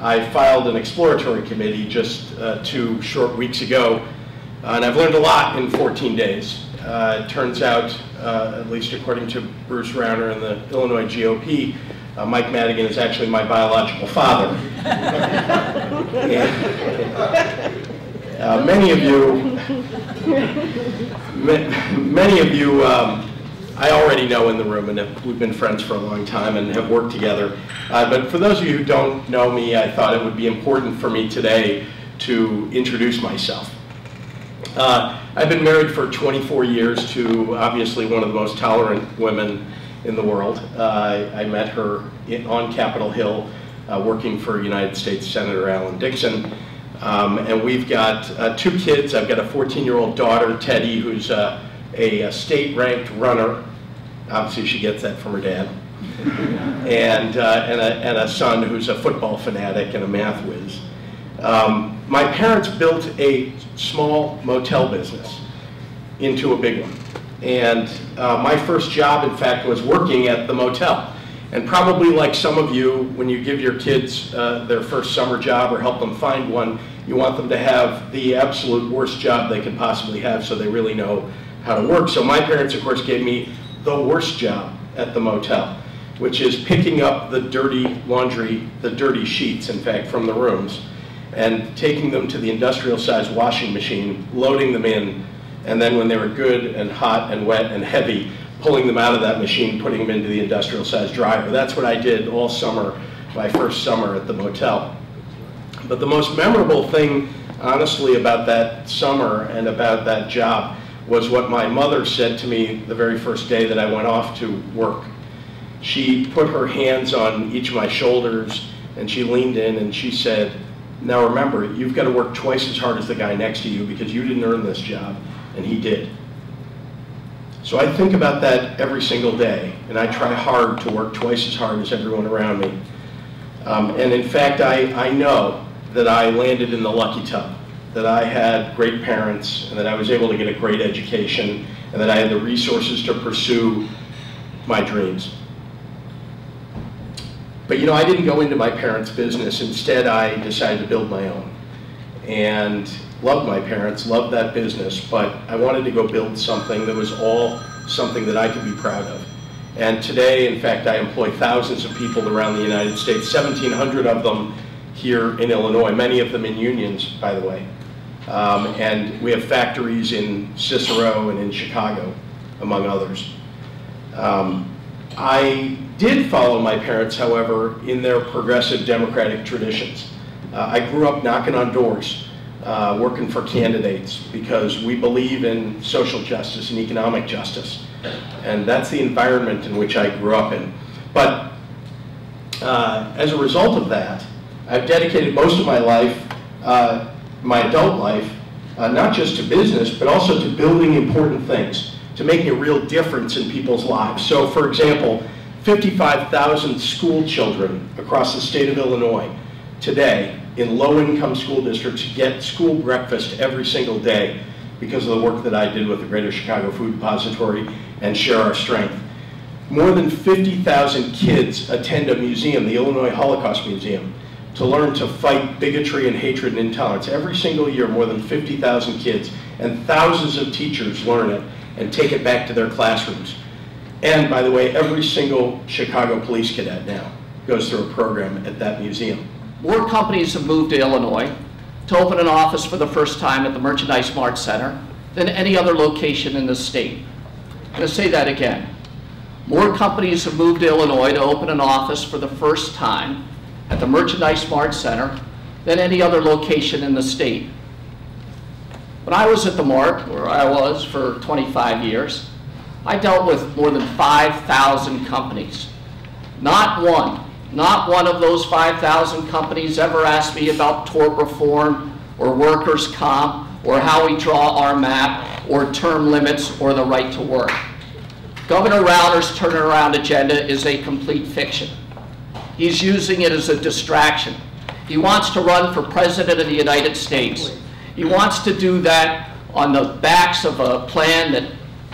I filed an exploratory committee just 2 short weeks ago, and I've learned a lot in 14 days. It turns out, at least according to Bruce Rauner and the Illinois GOP, Mike Madigan is actually my biological father. Many of you, I already know in the room, and we've been friends for a long time and have worked together. But for those of you who don't know me, I thought it would be important for me today to introduce myself. I've been married for 24 years to obviously one of the most tolerant women in the world. I met her on Capitol Hill working for United States Senator Alan Dixon. And we've got 2 kids. I've got a 14-year-old daughter, Teddy, who's a state-ranked runner. Obviously, she gets that from her dad. And a son who's a football fanatic and a math whiz. My parents built a small motel business into a big one. And my first job, in fact, was working at the motel. And probably like some of you, when you give your kids their first summer job or help them find one, you want them to have the absolute worst job they can possibly have so they really know how to work. So my parents, of course, gave me the worst job at the motel, which is picking up the dirty laundry, the dirty sheets, in fact, from the rooms, and taking them to the industrial-sized washing machine, loading them in, and then when they were good and hot and wet and heavy, pulling them out of that machine, putting them into the industrial-sized dryer. That's what I did all summer, my first summer at the motel. But the most memorable thing, honestly, about that summer and about that job was what my mother said to me the very first day that I went off to work. She put her hands on each of my shoulders, and she leaned in and she said, "Now remember, you've got to work twice as hard as the guy next to you because you didn't earn this job, and he did." So I think about that every single day, and I try hard to work twice as hard as everyone around me. And in fact, I know that I landed in the lucky tub, that I had great parents, and that I was able to get a great education, and that I had the resources to pursue my dreams. But you know, I didn't go into my parents' business. Instead, I decided to build my own. And loved my parents, loved that business, but I wanted to go build something that was all something that I could be proud of. And today, in fact, I employ thousands of people around the United States, 1,700 of them here in Illinois, many of them in unions, by the way. And we have factories in Cicero and in Chicago, among others. I did follow my parents, however, in their progressive democratic traditions. I grew up knocking on doors, working for candidates, because we believe in social justice and economic justice. And that's the environment in which I grew up in. But as a result of that, I've dedicated most of my life, my adult life, not just to business, but also to building important things, to making a real difference in people's lives. So, for example, 55,000 school children across the state of Illinois today in low-income school districts get school breakfast every single day because of the work that I did with the Greater Chicago Food Depository and Share Our Strength. More than 50,000 kids attend a museum, the Illinois Holocaust Museum, to learn to fight bigotry and hatred and intolerance. Every single year, more than 50,000 kids, and thousands of teachers learn it and take it back to their classrooms. And by the way, every single Chicago police cadet now goes through a program at that museum. More companies have moved to Illinois to open an office for the first time at the Merchandise Mart Center than any other location in the state. I'm going to say that again. More companies have moved to Illinois to open an office for the first time at the Merchandise Mart Center than any other location in the state. When I was at the Mart, where I was for 25 years, I dealt with more than 5,000 companies. Not one of those 5,000 companies ever asked me about tort reform or workers' comp or how we draw our map or term limits or the right to work. Governor Rauner's turnaround agenda is a complete fiction. He's using it as a distraction. He wants to run for president of the United States. He wants to do that on the backs of a plan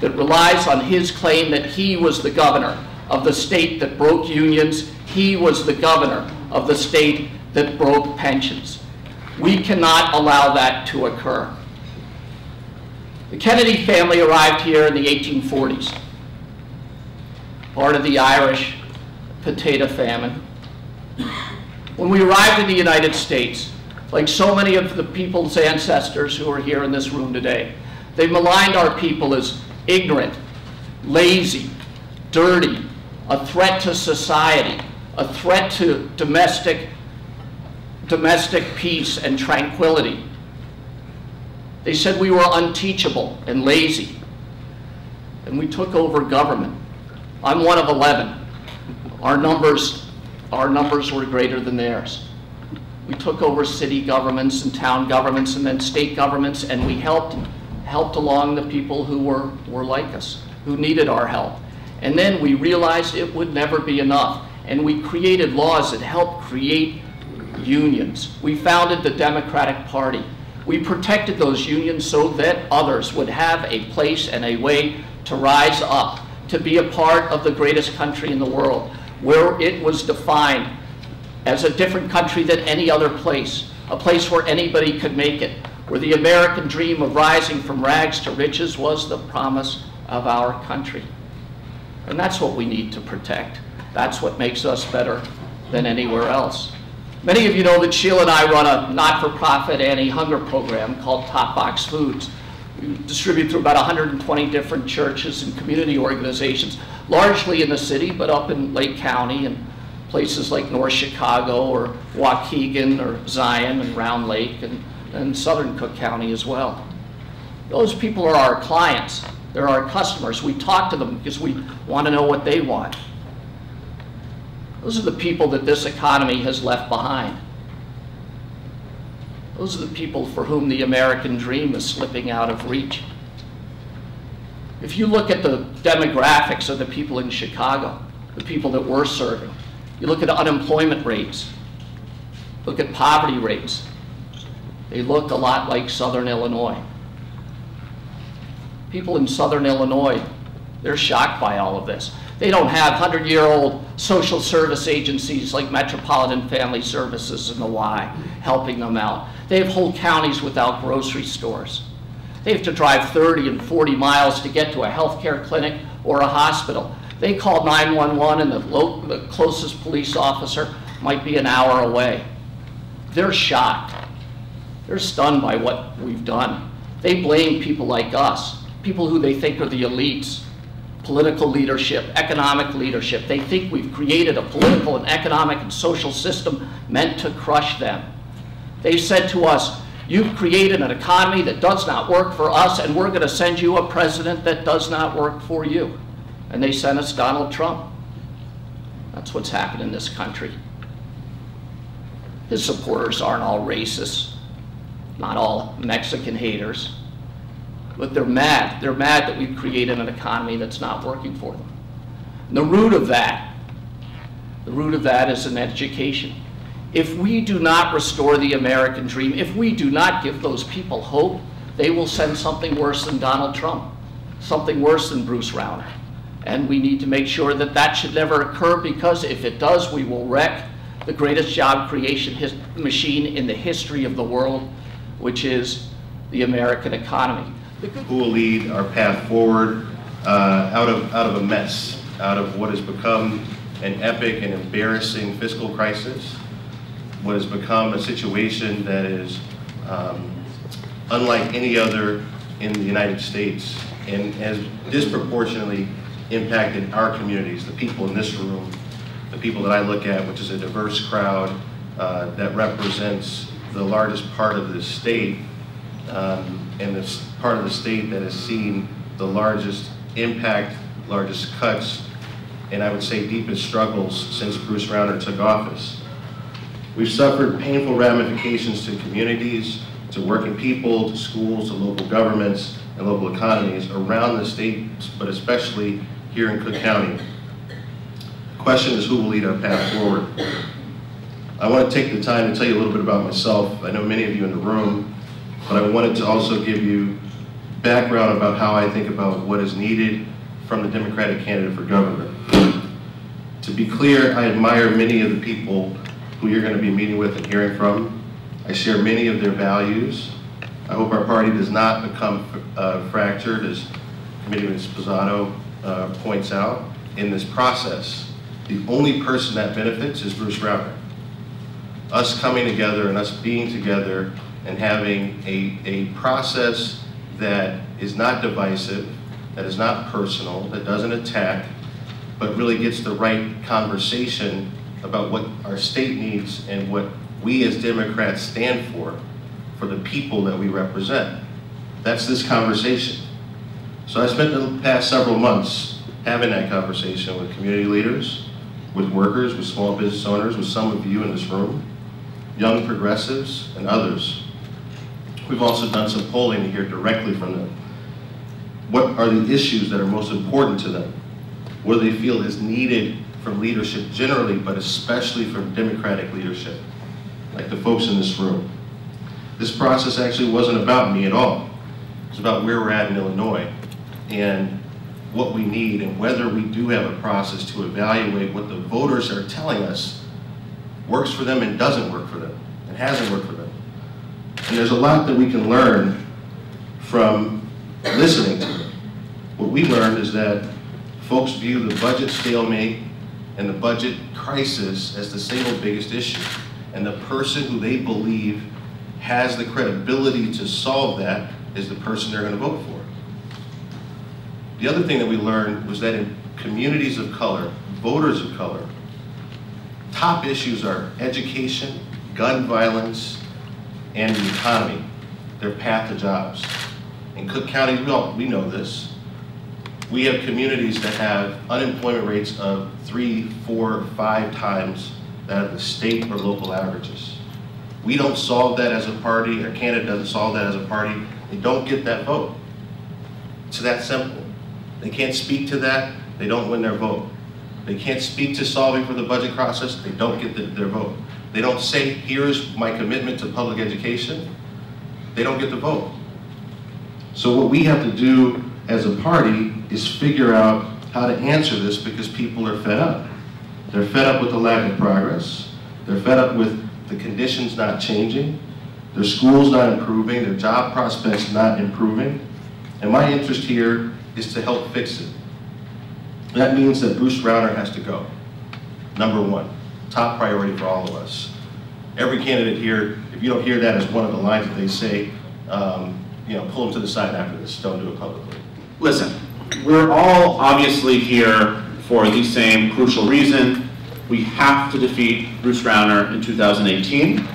that relies on his claim that he was the governor of the state that broke unions. He was the governor of the state that broke pensions. We cannot allow that to occur. The Kennedy family arrived here in the 1840s, part of the Irish potato famine. When we arrived in the United States, like so many of the people's ancestors who are here in this room today, they maligned our people as ignorant, lazy, dirty, a threat to society, a threat to domestic peace and tranquility. They said we were unteachable and lazy, and we took over government. I'm one of 11. Our numbers were greater than theirs. We took over city governments and town governments and then state governments, and we helped along the people who were like us, who needed our help. And then we realized it would never be enough, and we created laws that helped create unions. We founded the Democratic Party. We protected those unions so that others would have a place and a way to rise up, to be a part of the greatest country in the world, where it was defined as a different country than any other place, a place where anybody could make it, where the American dream of rising from rags to riches was the promise of our country. And that's what we need to protect. That's what makes us better than anywhere else. Many of you know that Sheila and I run a not-for-profit anti-hunger program called Top Box Foods. We distribute through about 120 different churches and community organizations, largely in the city, but up in Lake County and places like North Chicago or Waukegan or Zion and Round Lake and Southern Cook County as well. Those people are our clients. They're our customers. We talk to them because we want to know what they want. Those are the people that this economy has left behind. Those are the people for whom the American dream is slipping out of reach. If you look at the demographics of the people in Chicago, the people that we're serving, you look at unemployment rates, look at poverty rates, they look a lot like Southern Illinois. People in Southern Illinois, they're shocked by all of this. They don't have 100-year-old social service agencies like Metropolitan Family Services and the Y helping them out. They have whole counties without grocery stores. They have to drive 30 and 40 miles to get to a healthcare clinic or a hospital. They call 911 and the closest police officer might be an hour away. They're shocked. They're stunned by what we've done. They blame people like us, people who they think are the elites. Political leadership, economic leadership. They think we've created a political and economic and social system meant to crush them. They said to us, you've created an economy that does not work for us, and we're going to send you a president that does not work for you. And they sent us Donald Trump. That's what's happened in this country. His supporters aren't all racists, not all Mexican haters. But they're mad. They're mad that we've created an economy that's not working for them. And the root of that is an education. If we do not restore the American dream, if we do not give those people hope, they will send something worse than Donald Trump, something worse than Bruce Rauner. And we need to make sure that that should never occur, because if it does, we will wreck the greatest job creation machine in the history of the world, which is the American economy. Who will lead our path forward out of a mess, out of what has become an epic and embarrassing fiscal crisis, what has become a situation that is unlike any other in the United States and has disproportionately impacted our communities, the people in this room, the people that I look at, which is a diverse crowd that represents the largest part of this state. And it's part of the state that has seen the largest impact, largest cuts, and I would say deepest struggles since Bruce Rauner took office. We've suffered painful ramifications to communities, to working people, to schools, to local governments, and local economies around the state, but especially here in Cook County. The question is, who will lead our path forward? I want to take the time to tell you a little bit about myself. I know many of you in the room, but I wanted to also give you background about how I think about what is needed from the Democratic candidate for governor. To be clear, I admire many of the people who you're going to be meeting with and hearing from. I share many of their values. I hope our party does not become fractured, as Committeeman Sposato points out. In this process, the only person that benefits is Bruce Rauner. Us coming together and us being together and having a process that is not divisive, that is not personal, that doesn't attack, but really gets the right conversation about what our state needs and what we as Democrats stand for the people that we represent. That's this conversation. So I spent the past several months having that conversation with community leaders, with workers, with small business owners, with some of you in this room, young progressives, and others. We've also done some polling to hear directly from them. What are the issues that are most important to them? What do they feel is needed from leadership generally, but especially from Democratic leadership, like the folks in this room? This process actually wasn't about me at all. It's about where we're at in Illinois and what we need and whether we do have a process to evaluate what the voters are telling us works for them and doesn't work for them and hasn't worked for them. And there's a lot that we can learn from listening to them. What we learned is that folks view the budget stalemate and the budget crisis as the single biggest issue. And the person who they believe has the credibility to solve that is the person they're going to vote for. The other thing that we learned was that in communities of color, voters of color, top issues are education, gun violence, and the economy, their path to jobs. In Cook County, we know this. We have communities that have unemployment rates of 3, 4, 5 times that of the state or local averages. We don't solve that as a party, our candidate doesn't solve that as a party, they don't get that vote. It's that simple. They can't speak to that, they don't win their vote. They can't speak to solving for the budget process, they don't get their vote. They don't say, here's my commitment to public education, they don't get the vote. So what we have to do as a party is figure out how to answer this, because people are fed up. They're fed up with the lack of progress. They're fed up with the conditions not changing, their schools not improving, their job prospects not improving. And my interest here is to help fix it. That means that Bruce Rauner has to go. Number one, top priority for all of us. Every candidate here, if you don't hear that as one of the lines that they say, pull them to the side after this, don't do it publicly. Listen, we're all obviously here for the same crucial reason. We have to defeat Bruce Rauner in 2018.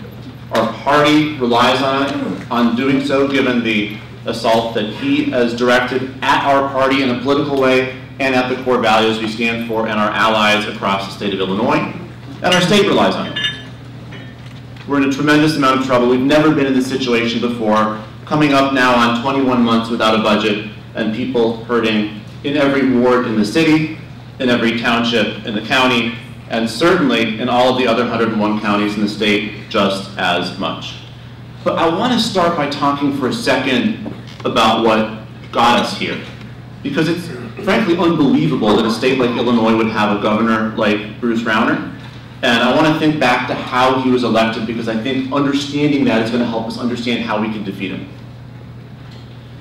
Our party relies on doing so, given the assault that he has directed at our party in a political way and at the core values we stand for and our allies across the state of Illinois. And our state relies on it. We're in a tremendous amount of trouble. We've never been in this situation before, coming up now on 21 months without a budget and people hurting in every ward in the city, in every township in the county, and certainly in all of the other 101 counties in the state just as much. But I want to start by talking for a second about what got us here. Because it's frankly unbelievable that a state like Illinois would have a governor like Bruce Rauner. And I want to think back to how he was elected, because I think understanding that is going to help us understand how we can defeat him.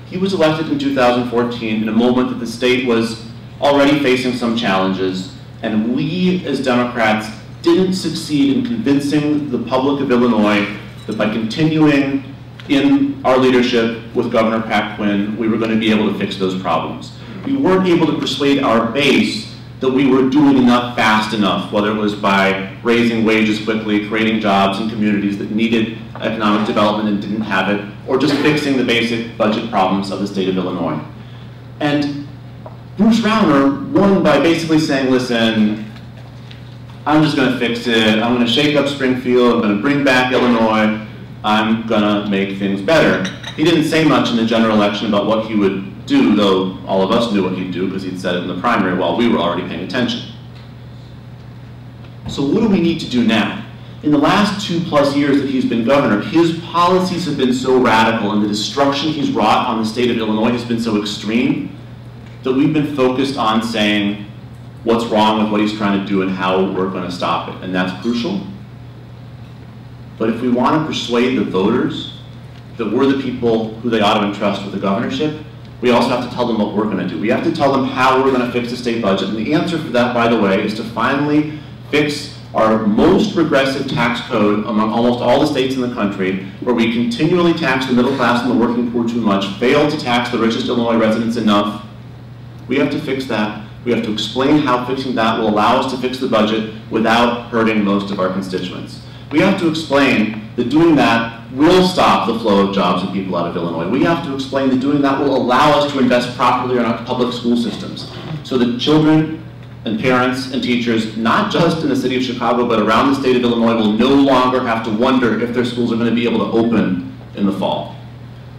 He was elected in 2014 in a moment that the state was already facing some challenges, and we as Democrats didn't succeed in convincing the public of Illinois that by continuing in our leadership with Governor Pat Quinn, we were going to be able to fix those problems. We weren't able to persuade our base that we were doing enough fast enough, whether it was by raising wages quickly, creating jobs in communities that needed economic development and didn't have it, or just fixing the basic budget problems of the state of Illinois. And Bruce Rauner won by basically saying, listen, I'm just going to fix it, I'm going to shake up Springfield, I'm going to bring back Illinois, I'm going to make things better. He didn't say much in the general election about what he would do, though all of us knew what he'd do because he'd said it in the primary while we were already paying attention. So what do we need to do now? In the last 2+ years that he's been governor, his policies have been so radical and the destruction he's wrought on the state of Illinois has been so extreme that we've been focused on saying what's wrong with what he's trying to do and how we're going to stop it. And that's crucial. But if we want to persuade the voters that we're the people who they ought to entrust with the governorship, we also have to tell them what we're going to do. We have to tell them how we're going to fix the state budget. And the answer for that, by the way, is to finally fix our most regressive tax code among almost all the states in the country, where we continually tax the middle class and the working poor too much, fail to tax the richest Illinois residents enough. We have to fix that. We have to explain how fixing that will allow us to fix the budget without hurting most of our constituents. We have to explain that doing that will stop the flow of jobs and people out of Illinois. We have to explain that doing that will allow us to invest properly in our public school systems so that children and parents and teachers, not just in the city of Chicago, but around the state of Illinois, will no longer have to wonder if their schools are going to be able to open in the fall.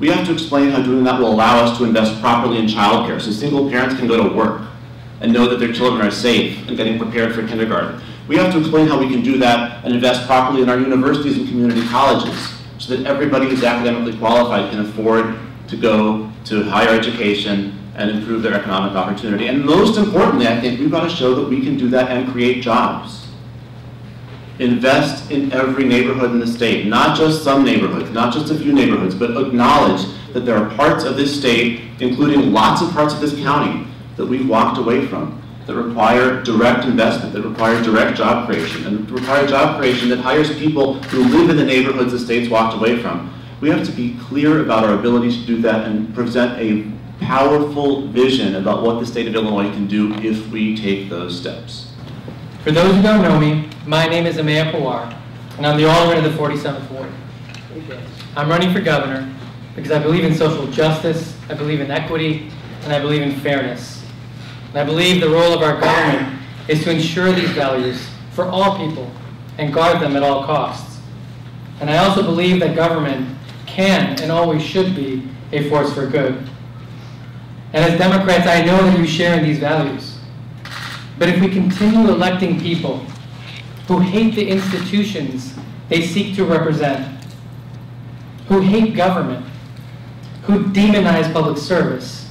We have to explain how doing that will allow us to invest properly in childcare so single parents can go to work and know that their children are safe and getting prepared for kindergarten. We have to explain how we can do that and invest properly in our universities and community colleges so that everybody who's academically qualified can afford to go to higher education and improve their economic opportunity. And most importantly, I think we've got to show that we can do that and create jobs. Invest in every neighborhood in the state, not just some neighborhoods, not just a few neighborhoods, but acknowledge that there are parts of this state, including lots of parts of this county, that we've walked away from, that require direct investment, that require direct job creation, and require job creation that hires people who live in the neighborhoods the state's walked away from. We have to be clear about our ability to do that and present a powerful vision about what the state of Illinois can do if we take those steps. For those who don't know me, my name is Amaya Pawar, and I'm the alderman of the 47th Ward. I'm running for governor because I believe in social justice, I believe in equity, and I believe in fairness. And I believe the role of our government is to ensure these values for all people and guard them at all costs. And I also believe that government can and always should be a force for good. And as Democrats, I know that you share in these values. But if we continue electing people who hate the institutions they seek to represent, who hate government, who demonize public service,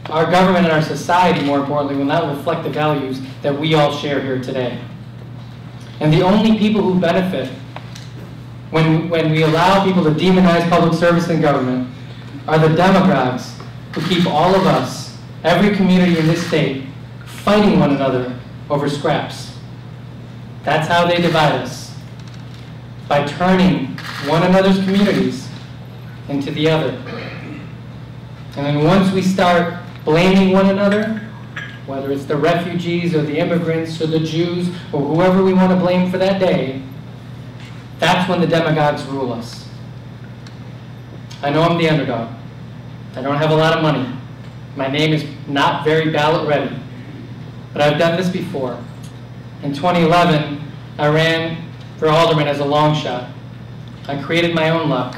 our government and our society, more importantly, will not reflect the values that we all share here today. And the only people who benefit when we allow people to demonize public service and government are the demagogues who keep all of us, every community in this state, fighting one another over scraps. That's how they divide us, by turning one another's communities into the other. And then once we start blaming one another, whether it's the refugees or the immigrants or the Jews or whoever we want to blame for that day, that's when the demagogues rule us. I know I'm the underdog. I don't have a lot of money. My name is not very ballot ready. But I've done this before. In 2011, I ran for alderman as a long shot. I created my own luck.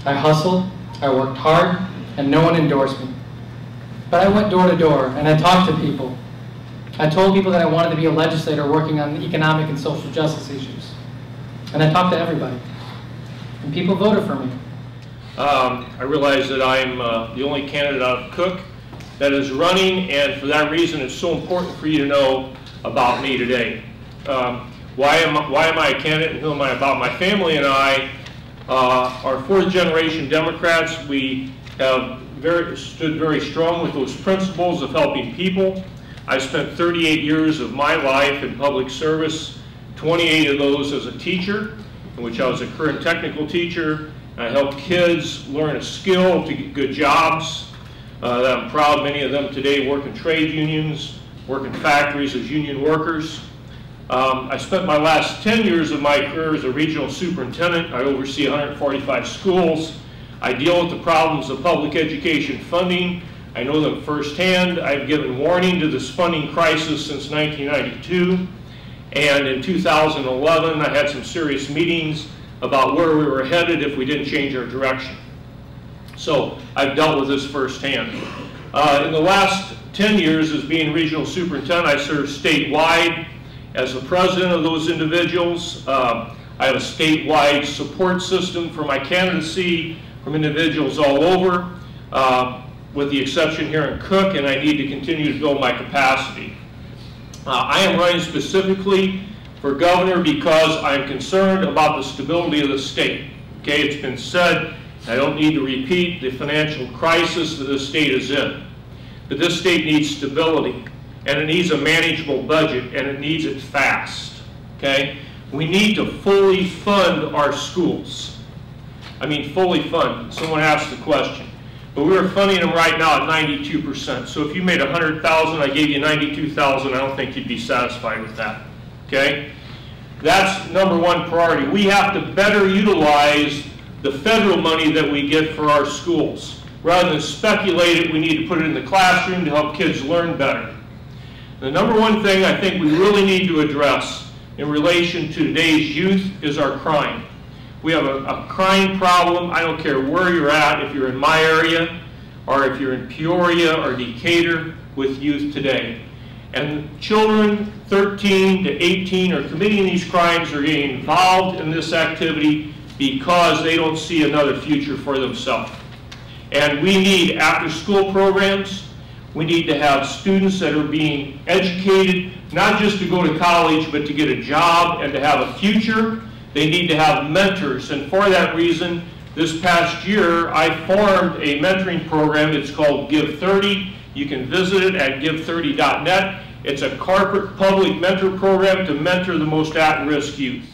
I hustled, I worked hard, and no one endorsed me. But I went door to door, and I talked to people. I told people that I wanted to be a legislator working on economic and social justice issues. And I talked to everybody. And people voted for me. I realize that I'm the only candidate out of Cook that is running, and for that reason it's so important for you to know about me today. Why am I a candidate and who am I about? My family and I are fourth-generation Democrats. We have stood very strong with those principles of helping people. I spent 38 years of my life in public service, 28 of those as a teacher, in which I was a current technical teacher. I helped kids learn a skill to get good jobs. That I'm proud many of them today work in trade unions, work in factories as union workers. I spent my last 10 years of my career as a regional superintendent. I oversee 145 schools. I deal with the problems of public education funding. I know them firsthand. I've given warning to this funding crisis since 1992. And in 2011, I had some serious meetings about where we were headed if we didn't change our direction. So I've dealt with this firsthand. In the last 10 years as being regional superintendent, I served statewide as the president of those individuals. I have a statewide support system for my candidacy from individuals all over, with the exception here in Cook, and I need to continue to build my capacity. I am running specifically for governor because I'm concerned about the stability of the state. Okay, it's been said, I don't need to repeat the financial crisis that this state is in. But this state needs stability, and it needs a manageable budget, and it needs it fast. Okay? We need to fully fund our schools. I mean, fully fund. Someone asked the question. But we are funding them right now at 92%. So if you made $100,000, I gave you $92,000, I don't think you'd be satisfied with that. Okay? That's number one priority. We have to better utilize the federal money that we get for our schools. Rather than speculate it, we need to put it in the classroom to help kids learn better. The number one thing I think we really need to address in relation to today's youth is our crime. We have a crime problem. I don't care where you're at, if you're in my area, or if you're in Peoria or Decatur, with youth today. And children 13 to 18 are committing these crimes, are getting involved in this activity because they don't see another future for themselves. And we need after-school programs. We need to have students that are being educated, not just to go to college, but to get a job and to have a future. They need to have mentors. And for that reason, this past year, I formed a mentoring program. It's called Give 30. You can visit it at give30.net. It's a corporate public mentor program to mentor the most at-risk youth.